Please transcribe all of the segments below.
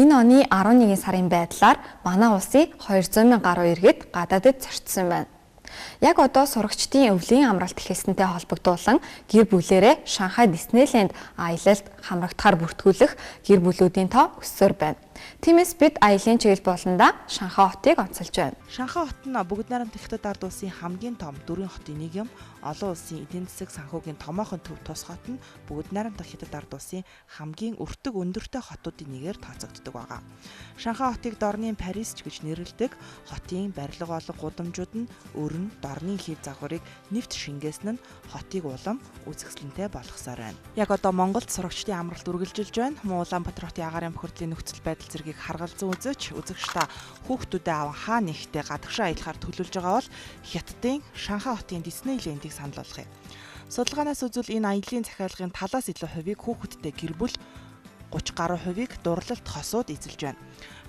Энэ оны 11 сарын байдлаар манай улсын 200 мянган гаруй иргэд гадаадд зорчсон байна. Яг одоо сурагчдын өвлийн амралт эхэлсэнтэй холбогдуулан гэр бүлээрээ Шанхай Диснейленд аялалд хамрагдахаар бүртгүүлэх гэр бүлүүдийн тоо өссөөр байна. Тиймээс бид аялын чиглэл болондоо Шанхай хотыг онцолж байна. Шанхай хот нь Бүгд найрамдах Хятад ард улсын хамгийн том дөрвөн хотын нэг юм. Олон улсын эдийн засаг санхүүгийн томоохон төв тус хот нь Бүгд найрамдах Хятад ард улсын хамгийн өртөг өндөртэй хотуудын нэгээр тооцогддог байгаа. Шанхай хотыг дорны Парис гэж нэрлэдэг. Хотын барилга болон гудамжууд нь өрн, дорны хэв загварыг нэвт шингээсэн нь хотыг улам үзэсгэлэнтэй болгосоор байна. Яг одоо Монголд сурагчдын амралт үргэлжилж байна. Муу Улаанбаатар хотын агаарын бохирдлын нөхцөл байдал зэргийг харгалзан үзэгчдаа хүүхдүүдэд аван хаа нэгтээ гадагшаа аялахаар төлөвлөж байгаа бол Хятадын Шанхай хотын Диснейлендийг санал болгоё. Судалгаанаас үзвэл энэ аяллийн захиалгын талаас илүү хувийг хүүхэдтэй гэр бүл 30 гаруй хувийг дурлалт хосууд эзэлж байна.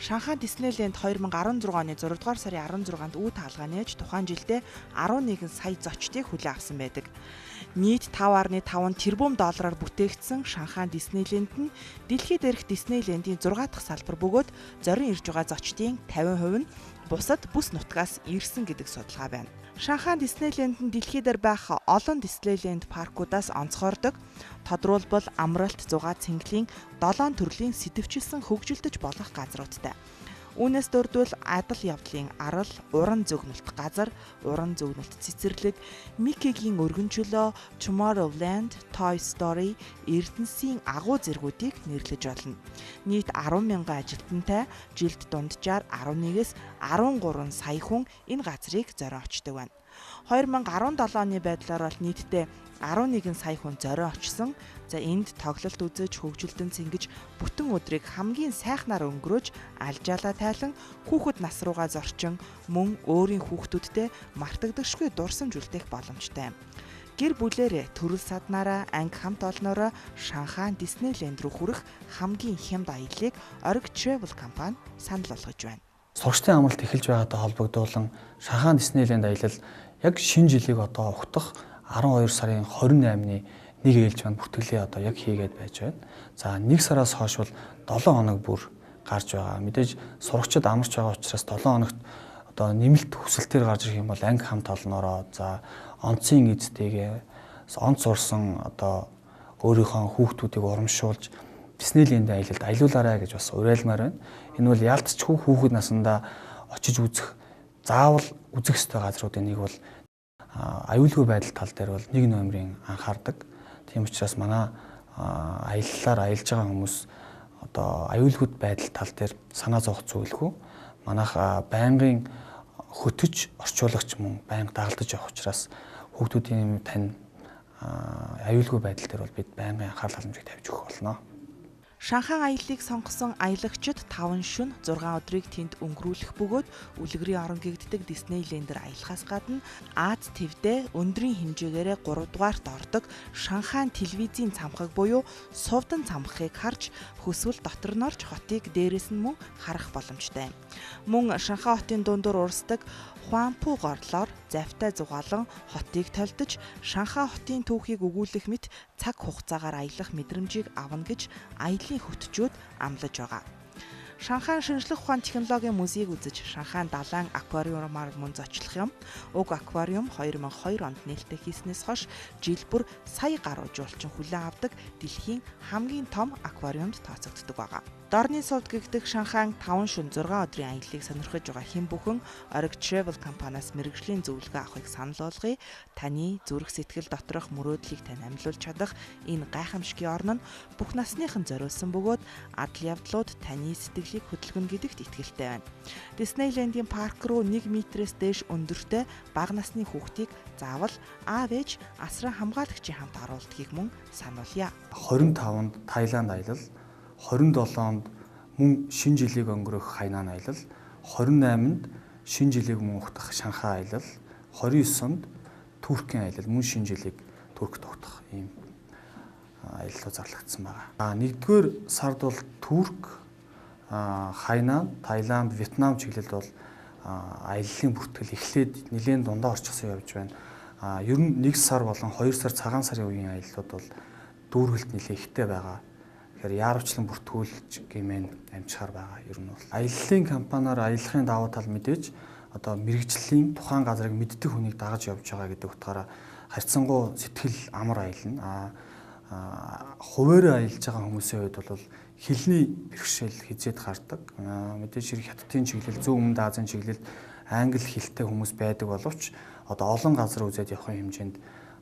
Шанхай Диснейленд 2016 оны 6 дугаар сарын 16-нд үе таалгаа нээж тухайн жилдээ 11 сая зочдыг хүлээн авсан байдаг. Нийт 5.5 тэрбум доллараар бүтээгдсэн Шанхай Диснейленд нь дэлхийд дээрх Диснейлендийн 6 дахь салбар бөгөөд зорин ирж байгаа зочдын 50% нь бусад бүс нутгаас ирсэн гэдэг судалгаа байна. Шанхай Диснейленд нь дэлхийд дээр байх олон Диснейленд паркуудаас онцгойрдог. Тодруулбал амралт, зугаа цэнгэлийн 7 төрлийн сэтвчилсэн хөгжилдөж болох газруудтай. Үүнээс дурдвал адал явдлын арал, уран зөгнөлт газар, уран зөгнөлт цэцэрлэг, Миккигийн өргөн чөлөө, Tomorrowland, Toy Story, Эрдэнэсийн агуу зэргүүдийг нэрлэж болно. Нийт 10 мянган ажилтнтай жилд дунджаар 11-ээс 13 сая хүн энэ газрыг зорион очдог байна. 2017 оны байдлаар бол нийтдээ 11 сая хүн зорион очсон. За энд тоглолт үзэж, хөгжилдөн цэнгэж, бүтэн өдрийг хамгийн сайхнаар өнгөрөөж, алжаалаа тайлан хүүхэд нас руугаа зорчин мөн өөрийн хүүхдүүдтэй мартагдагшгүй дурсамж үлдээх боломжтой юм. Гэр бүлээрээ төрөл саднаараа анги хамт олноороо Шанхай Диснейленд руу хүрэх хамгийн хямд аяллыг Org Travel компани санал болгож байна. Сурагчдын амралт эхэлж байгаатай холбогдуулан Шанхай Диснейленд аялал яг шинэ жилийг одоо ухтах 12 сарын 28-ны нэг ээлж маань бүртгэлээ одоо яг хийгээд байж байна. За 1 сараас хойш бол 7 хоног бүр гарч байгаа. Мэдээж сурагчид амарч байгаа учраас 7 хоногт одоо нэмэлт хүсэлтээр гарч ирэх юм бол анги хамт олноороо за онцгийн эзэдтэйгээ онц сурсан одоо өөрийнхөө хүүхдүүдийг урамшуулж Диснейленд аялалд аялуулаарай гэж бас уриалмаар байна. Энэ бол яалтчгүй хүүхэд насандаа очиж үзэх заавал үзэх ёстой газруудын нэг бол аюулгүй байдал тал дээр бол 1 номерын анхаардаг. Тийм учраас манай аяллаар аялж байгаа хүмүүс одоо аюулгүй байдал тал дээр санаа зовох зүйлгүй. Манайх байнгын хөтөж орчуулагч мөн байнга дагалдаж явах учраас хүүхдүүдийн тань аюулгүй байдал дээр бол бид байнгын анхаарал халамжийг тавьж өгөх болно. Шанхай аяллыг сонгосон аялагчид 5 шөнө 6 өдрийг тэнд өнгөрүүлэх бөгөөд үлгэрийн орон гэгддэг Диснейлендээр аялахаас гадна Аз твдээ өндрийн хэмжээгээрээ 3 дугаарт ордог Шанхай телевизийн цамхаг буюу сувдан цамхагыг харж хүсвэл дотор нь орж хотыг дээрээс нь мөн харах боломжтой юм. Мөн Шанхай хотын дундуур урсдаг Хуанпу горлоор завтай зугаалan хотыг толдож Шанхай хотын түүхийг өгүүлэх мэт цаг хугацаагаар аялах мэдрэмжийг авна гэж аяллаа хөтчүүд амлаж байгаа. Шанхай шинжлэх ухааны технологийн музейг үзэж Шанхай далайн аквариумаар мөн зочлох юм. Уг аквариум 2002 онд нээлттэй хийснээс хойш жил бүр сая гаруй жуулчин хүлээн авдаг дэлхийн хамгийн том аквариумд тооцогддог байгаа. Дорны сувд гэгдэх Шанхай 5 шөнө 6 өдрийн аяллыг сонирхож байгаа хэн бүхэн Org Travel компаниас мэргэжлийн зөвлөгөө авахыг санал болгоё. Таны зүрх сэтгэл доторх мөрөөдлийг тань амьлуулж чадах энэ гайхамшигын орн нь бүх насныхан зориулсан бөгөөд адал явдлууд таны сэтгэлийг хөдөлгөнө гэдэгт итгэлтэй байна. Диснейлендийн парк руу 1 метрээс дээш өндөртэй бага насны хүүхдийг заавал аав ээж асран хамгаалагчийн хамт оруулдгийг мөн сануулъя. 25-нд Таиланд аялал, 27-нд мөн шинэ жилийг өнгөрөх Хайнан аялал, 28-нд шинэ жилийг мөн ухтах Шанхай аялал, 29-нд Туркийн аялал мөн шинэ жилийг Туркт ухтах ийм аяллуу зарлагдсан байна. 1-р сард бол Турк, Хайнан, Таиланд, Вьетнам чиглэлд бол аяллаа бүртгэл эхлээд нэлээд дундаа орчихсон явж байна. Ер нь 1 сар болон 2 сар цагаан сарын үеийн аяллууд бол дүүргэлт нэлээд ихтэй байгаа Тэгэхээр яарвчлан бүртгүүлж гэмээр амжихаар байгаа. Ер нь бол аяллаа компаниар аяллахын давуу тал мэдээж одоо мэрэгжлийн тухайн газрыг мэддэг хүнийг дагаж явж байгаа гэдэг утгаараа харьцангуй сэтгэл амар аялна. Хуваарь аялж байгаа хүмүүсийн хувьд бол хэлний бэрхшээл хизээд гардаг. Мэдээж хятадын чиглэл, зүүн өмнөд Азийн чиглэлд англи хэлтэй хүмүүс байдаг боловч одоо олон газар үзээд явахын хэмжээнд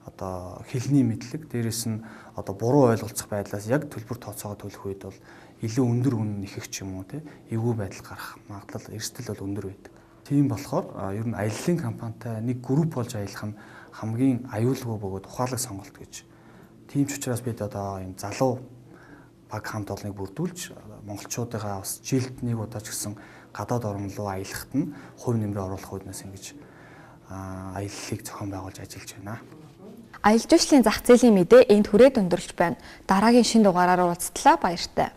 одоо хэлний мэдлэг, дээрэс нь одоо буруу ойлголцох байдлаас яг төлбөр тооцоогоо төлөх үед бол илүү өндөр үнэ нэхэх ч юм уу те эвгүй байдал гарах магадлал эрсдэл бол өндөр байдаг. Тийм болохоор ер нь аяллаа компанитай нэг групп болж аялах нь хамгийн аюулгүй бөгөөд ухаалаг сонголт гэж. Тийм ч учраас бид одоо энэ залуу баг хамт олныг бүрдүүлж монголчуудаа бас жилд нэг удаа ч гэсэн гадаад орн руу аялахад нь хувь нэмрээ оруулах үүднээс ингэж аяллыг зохион байгуулж ажиллаж байна. Аялал жуулчлалын зах зээлийн мэдээ энд хүрээд өндөрлж байна. Дараагийн шинэ дугаараар уулзтлаа баяртай.